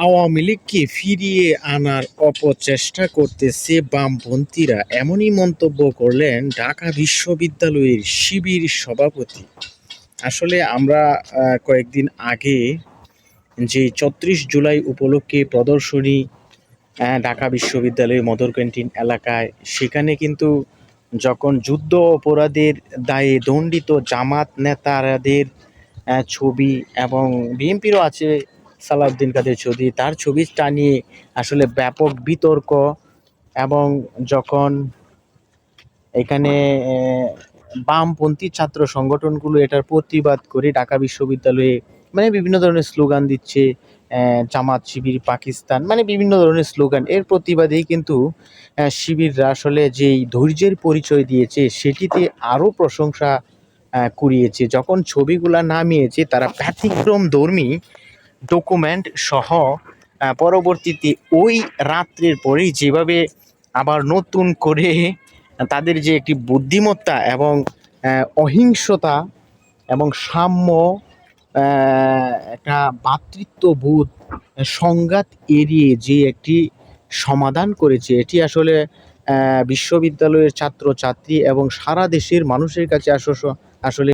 আওয়ামী লীগকে ফিরিয়ে আনার অপচেষ্টা করতেছে বামপন্থীরা, এমনই মন্তব্য করলেন ঢাকা বিশ্ববিদ্যালয়ের শিবির সভাপতি। আসলে আমরা কয়েকদিন আগে যে ৩৪ জুলাই উপলক্ষে প্রদর্শনী ঢাকা বিশ্ববিদ্যালয়ের মদর ক্যান্টিন এলাকায়, সেখানে কিন্তু যখন যুদ্ধ অপরাধের দায়ে দণ্ডিত জামাত নেতাদের ছবি এবং বিএনপিরও আছে সালাউদ্দিন কাদের ছবি, তার ছবি টানিয়ে আসলে ব্যাপক বিতর্ক। এবং যখন এখানে বামপন্থী ছাত্র সংগঠনগুলো এটার প্রতিবাদ করে ঢাকা বিশ্ববিদ্যালয়ে মানে বিভিন্ন ধরনের স্লোগান দিচ্ছে, জামাত শিবির পাকিস্তান, মানে বিভিন্ন ধরনের স্লোগান, এর প্রতিবাদেই কিন্তু শিবিররা আসলে যেই ধৈর্যের পরিচয় দিয়েছে সেটিতে আরও প্রশংসা কুড়িয়েছে। যখন ছবিগুলা নামিয়েছে তারা ব্যতিক্রমধর্মী ডকুমেন্ট সহ পরবর্তীতে ওই রাত্রের পরেই যেভাবে আবার নতুন করে তাদের যে একটি বুদ্ধিমত্তা এবং অহিংসতা এবং সাম্য, একটা ভ্রাতৃত্ববোধ, সংঘাত এড়িয়ে যে একটি সমাধান করেছে, এটি আসলে বিশ্ববিদ্যালয়ের ছাত্রছাত্রী এবং সারা দেশের মানুষের কাছে আসলে